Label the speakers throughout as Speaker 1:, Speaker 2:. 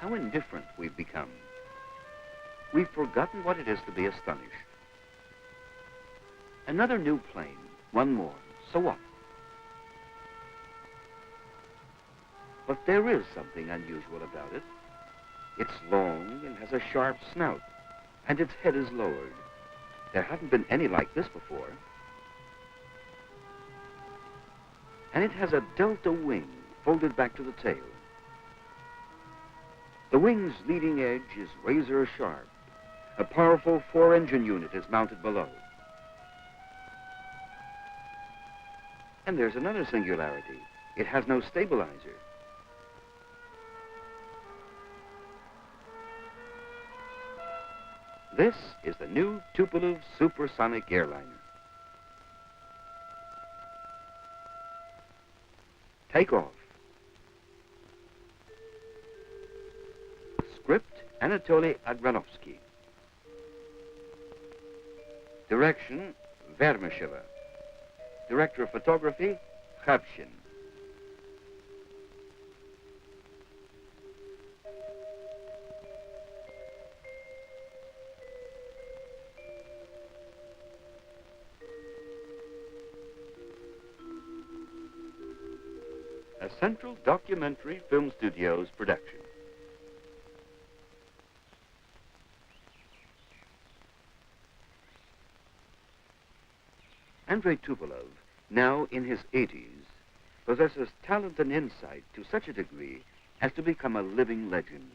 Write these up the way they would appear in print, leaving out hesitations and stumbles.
Speaker 1: How indifferent we've become. We've forgotten what it is to be astonished. Another new plane, one more, so what? But there is something unusual about it. It's long and has a sharp snout, and its head is lowered. There haven't been any like this before. And it has a delta wing folded back to the tail. The wing's leading edge is razor sharp. A powerful 4-engine unit is mounted below. And there's another singularity. It has no stabilizer. This is the new Tupolev Supersonic airliner. Takeoff. Script, Anatoly Agranovsky. Direction, Vermisheva. Director of Photography, Khavshin. A Central Documentary Film Studios production. Andrei Tupolev, now in his 80s, possesses talent and insight to such a degree as to become a living legend.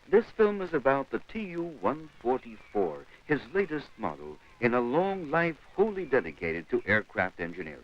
Speaker 1: This film is about the TU-144, his latest model, in a long life wholly dedicated to aircraft engineering.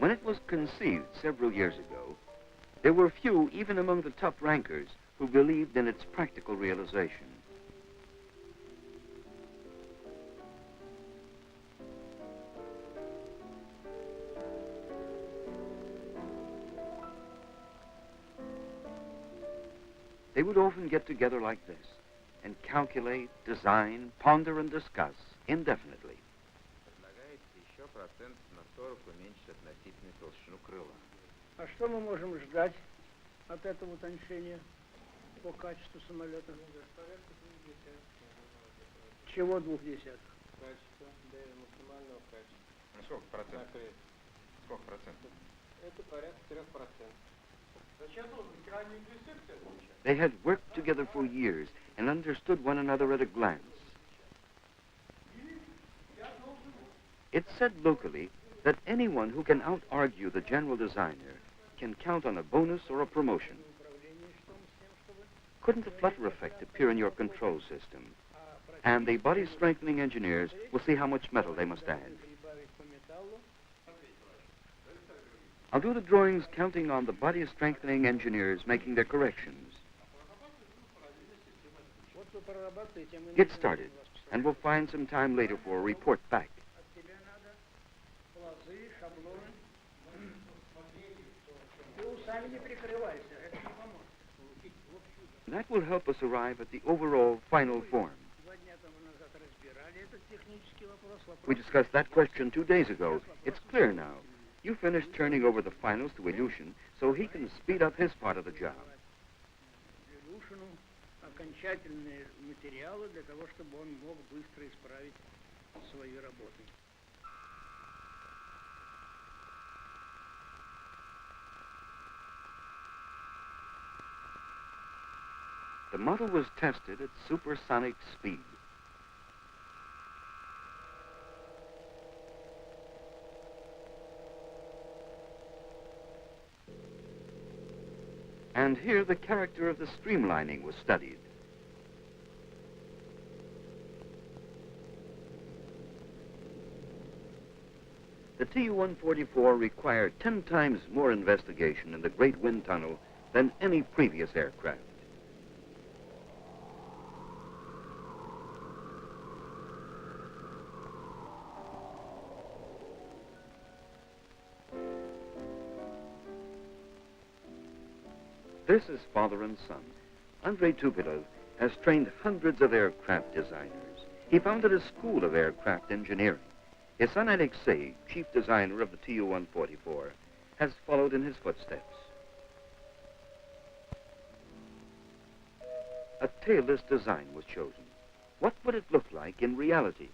Speaker 1: When it was conceived several years ago, there were few, even among the top rankers, who believed in its practical realization. They would often get together like this and calculate, design, ponder, and discuss indefinitely.
Speaker 2: А что мы можем ждать от этого утончения по качеству самолета? Чего 0,2? Качество, да, максимального качества. Сколько процентов? Сколько процентов? Это порядка 3%.
Speaker 1: They had worked together for years and understood one another at a glance. It's said locally that anyone who can out-argue the general designer can count on a bonus or a promotion. Couldn't the flutter effect appear in your control system? And the body strengthening engineers will see how much metal they must add. I'll do the drawings counting on the body strengthening engineers making their corrections. Get started, and we'll find some time later for a report back. That will help us arrive at the overall final form. We discussed that question 2 days ago. It's clear now. You finished turning over the finals to Ilyushin, so he can speed up his part of the job. The model was tested at supersonic speed. And here the character of the streamlining was studied. TU-144 required 10 times more investigation in the Great Wind Tunnel than any previous aircraft. This is father and son. Andrei Tupolev has trained hundreds of aircraft designers. He founded a school of aircraft engineering. His son Alexei, chief designer of the TU-144, has followed in his footsteps. A tailless design was chosen. What would it look like in reality?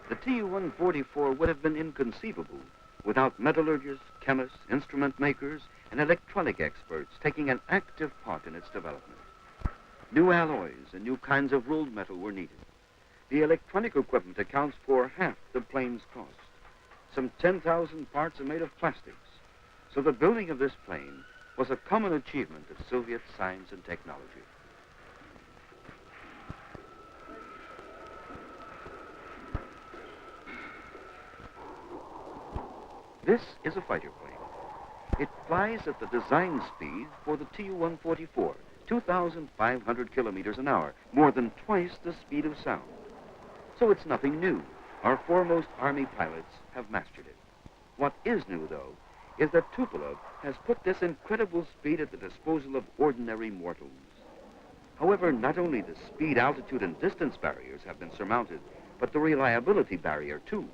Speaker 1: The TU-144 would have been inconceivable without metallurgists, chemists, instrument makers, and electronic experts taking an active part in its development. New alloys and new kinds of rolled metal were needed. The electronic equipment accounts for half the plane's cost. Some 10,000 parts are made of plastics. So the building of this plane was a common achievement of Soviet science and technology. This is a fighter plane. It flies at the design speed for the TU-144, 2,500 kilometers an hour, more than twice the speed of sound. So it's nothing new. Our foremost Army pilots have mastered it. What is new, though, is that Tupolev has put this incredible speed at the disposal of ordinary mortals. However, not only the speed, altitude, and distance barriers have been surmounted, but the reliability barrier, too.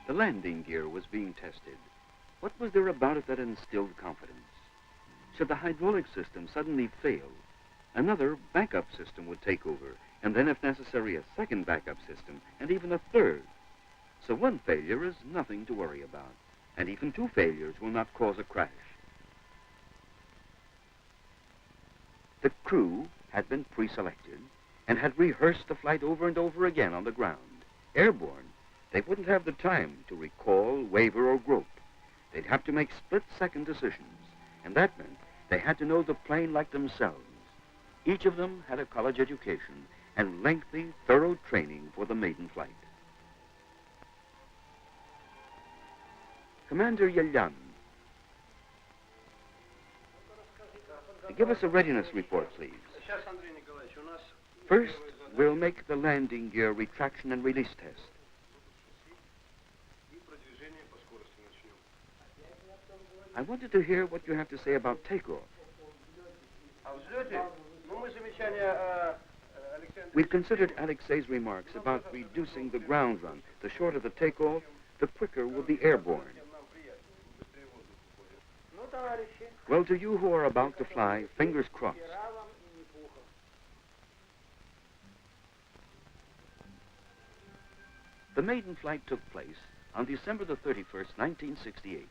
Speaker 1: The landing gear was being tested. What was there about it that instilled confidence? Should the hydraulic system suddenly fail, another backup system would take over, and then, if necessary, a second backup system, and even a third. So one failure is nothing to worry about, and even two failures will not cause a crash. The crew had been pre-selected and had rehearsed the flight over and over again on the ground. Airborne, they wouldn't have the time to recall, waver, or grope. They'd have to make split-second decisions, and that meant they had to know the plane like themselves. Each of them had a college education and lengthy, thorough training for the maiden flight. Commander Yelyan, give us a readiness report, please. First, we'll make the landing gear retraction and release test. I wanted to hear what you have to say about takeoff. We've considered Alexei's remarks about reducing the ground run. The shorter the takeoff, the quicker will be airborne. Well, to you who are about to fly, fingers crossed. The maiden flight took place on December the 31st, 1968.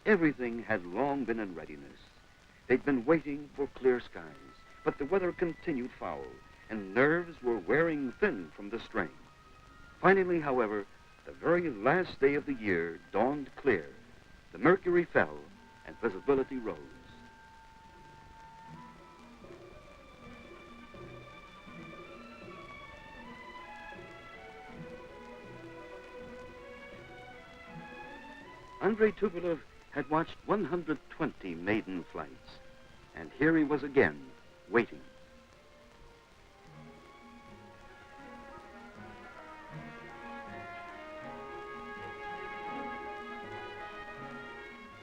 Speaker 1: Everything had long been in readiness. They'd been waiting for clear skies, but the weather continued foul, and nerves were wearing thin from the strain. Finally, however, the very last day of the year dawned clear. The mercury fell, and visibility rose. Andrei Tupolev had watched 120 maiden flights, and here he was again, waiting.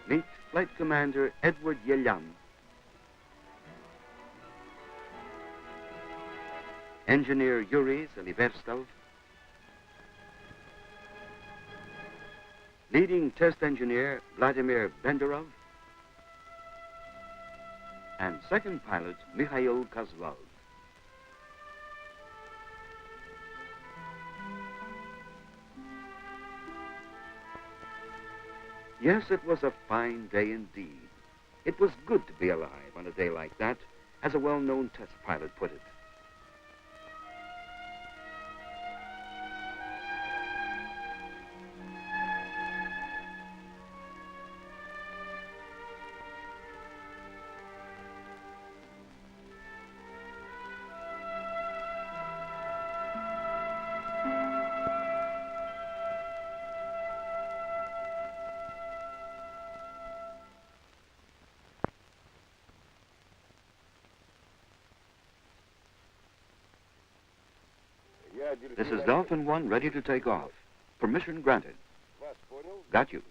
Speaker 1: Meet Flight Commander Edward Yelyan, Engineer Yuri Zeliverstov, Leading Test Engineer Vladimir Benderov, and Second Pilot Mikhail Kozlov. Yes, it was a fine day indeed. It was good to be alive on a day like that, as a well-known test pilot put it. This is Dolphin 1 ready to take off. Permission granted. Got you.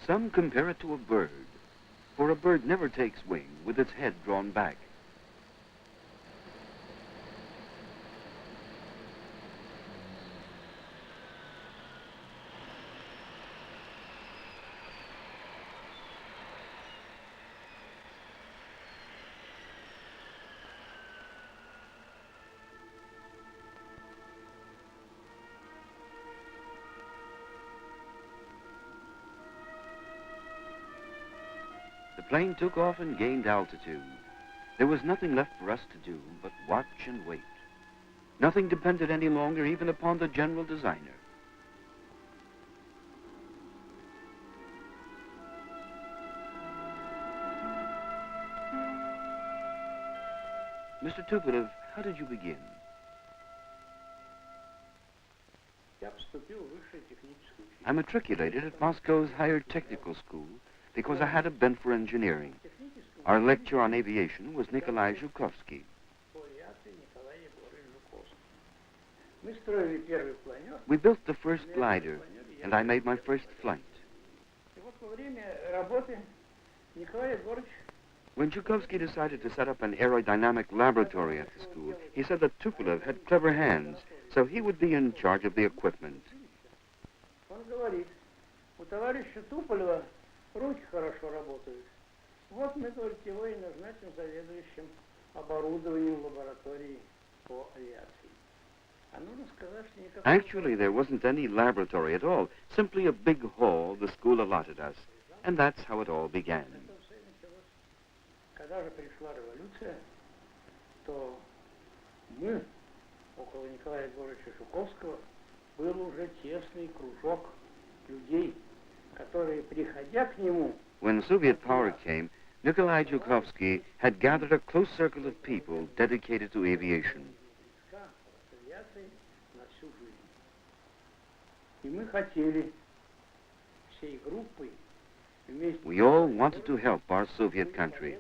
Speaker 1: Some compare it to a bird, for a bird never takes wing with its head drawn back. The plane took off and gained altitude. There was nothing left for us to do but watch and wait. Nothing depended any longer even upon the general designer. Mr. Tupolev, how did you begin? I matriculated at Moscow's higher technical school because I had a bent for engineering. Our lecturer on aviation was Nikolai Zhukovsky. We built the first glider, and I made my first flight. When Zhukovsky decided to set up an aerodynamic laboratory at the school, he said that Tupolev had clever hands, so he would be in charge of the equipment.
Speaker 2: Руки хорошо работают. Вот мы только его и назначим заведующим оборудованием лаборатории по авиации. А нужно сказать, что никакого...
Speaker 1: Actually, there wasn't any laboratory at all, simply a big hall the school allotted us. And that's how it all began.
Speaker 2: Когда же пришла революция, то мы, около Николая Егоровича Жуковского, был уже тесный кружок людей, которые, приходя к нему...
Speaker 1: When Soviet power came, Nikolai Zhukovsky had gathered a close circle of people dedicated to aviation. We all wanted to help our Soviet country.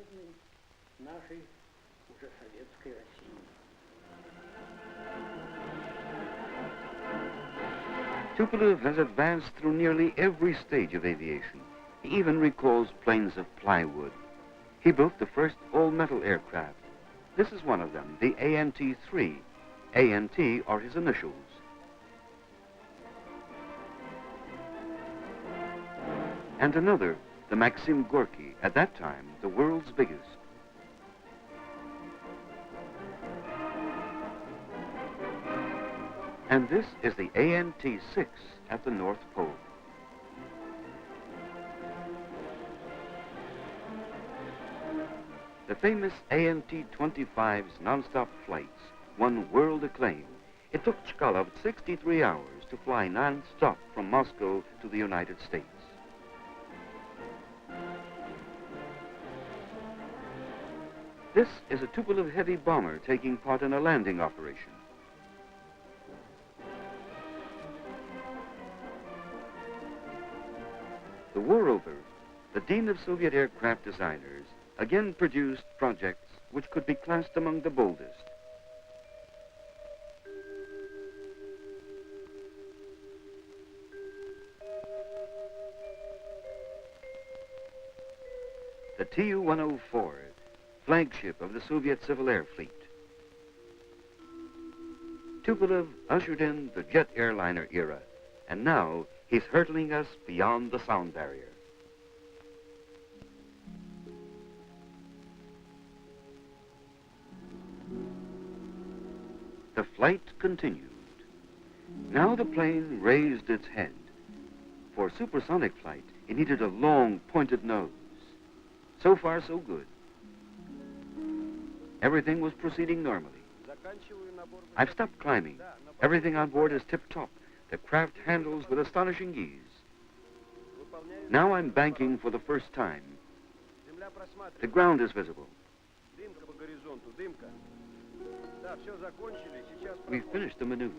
Speaker 1: Tupolev has advanced through nearly every stage of aviation. He even recalls planes of plywood. He built the first all-metal aircraft. This is one of them, the ANT-3. ANT are his initials. And another, the Maxim Gorky, at that time the world's biggest. And this is the ANT-6 at the North Pole. The famous ANT-25's non-stop flights won world acclaim. It took Chkalov 63 hours to fly non-stop from Moscow to the United States. This is a Tupolev heavy bomber taking part in a landing operation. The war over, the Dean of Soviet aircraft designers again produced projects which could be classed among the boldest. The TU-144, flagship of the Soviet Civil Air Fleet. Tupolev ushered in the jet airliner era, and now he's hurtling us beyond the sound barrier. The flight continued. Now the plane raised its head. For supersonic flight, it needed a long, pointed nose. So far, so good. Everything was proceeding normally. I've stopped climbing. Everything on board is tip-top. The craft handles with astonishing ease. Now I'm banking for the first time. The ground is visible. We've finished the maneuver.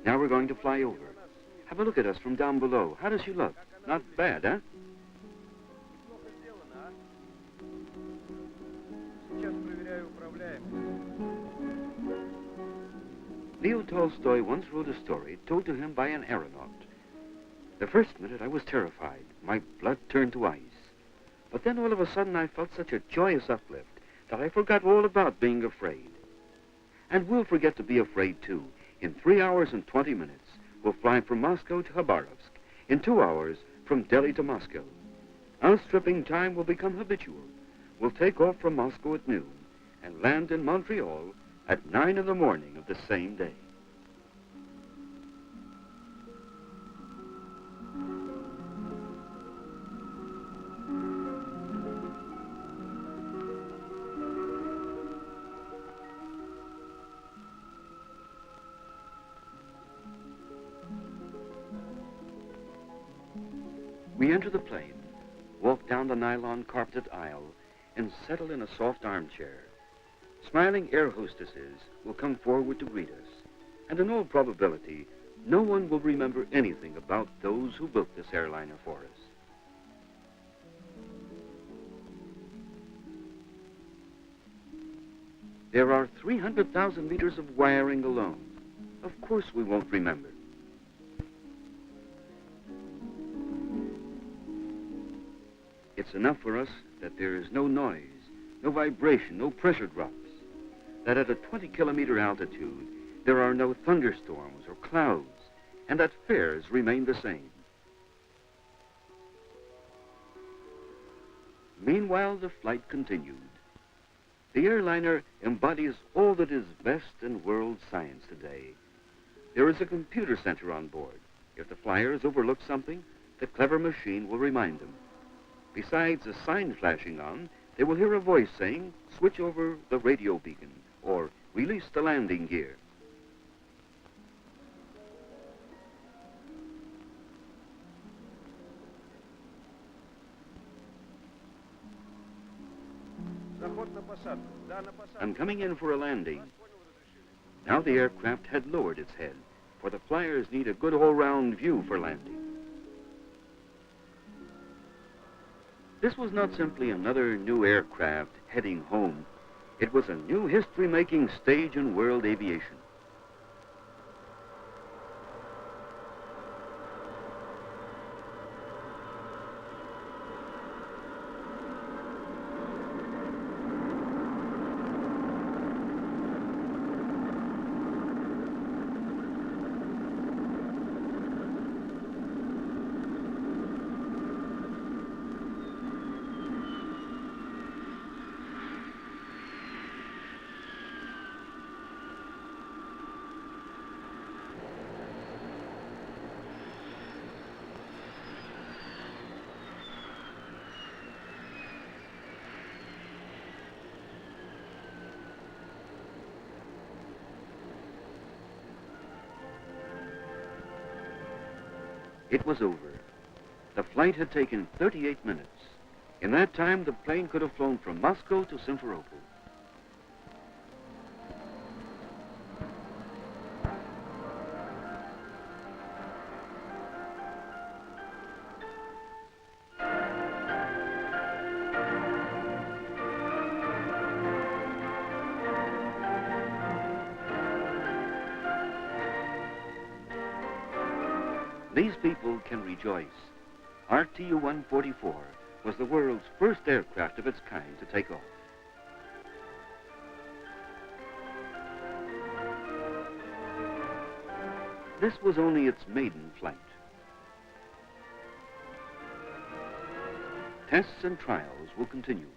Speaker 1: Now we're going to fly over. Have a look at us from down below. How does she look? Not bad, huh? Leo Tolstoy once wrote a story told to him by an aeronaut. The first minute I was terrified. My blood turned to ice. But then all of a sudden I felt such a joyous uplift that I forgot all about being afraid. And we'll forget to be afraid too. In 3 hours and 20 minutes, we'll fly from Moscow to Khabarovsk. In 2 hours, from Delhi to Moscow. Outstripping time will become habitual. We'll take off from Moscow at noon and land in Montreal at 9 in the morning of the same day. We enter the plane, walk down the nylon carpeted aisle, and settle in a soft armchair. Smiling air hostesses will come forward to greet us, and in all probability, no one will remember anything about those who built this airliner for us. There are 300,000 meters of wiring alone. Of course we won't remember. It's enough for us that there is no noise, no vibration, no pressure drops. That at a 20-kilometer altitude, there are no thunderstorms or clouds, and that fares remain the same. Meanwhile, the flight continued. The airliner embodies all that is best in world science today. There is a computer center on board. If the flyers overlook something, the clever machine will remind them. Besides a sign flashing on, they will hear a voice saying, switch over the radio beacon, or release the landing gear. I'm coming in for a landing. Now the aircraft had lowered its head, for the flyers need a good all-round view for landing. This was not simply another new aircraft heading home. It was a new history-making stage in world aviation. It was over. The flight had taken 38 minutes. In that time, the plane could have flown from Moscow to Simferopol. These people can rejoice. Our TU-144 was the world's first aircraft of its kind to take off. This was only its maiden flight. Tests and trials will continue.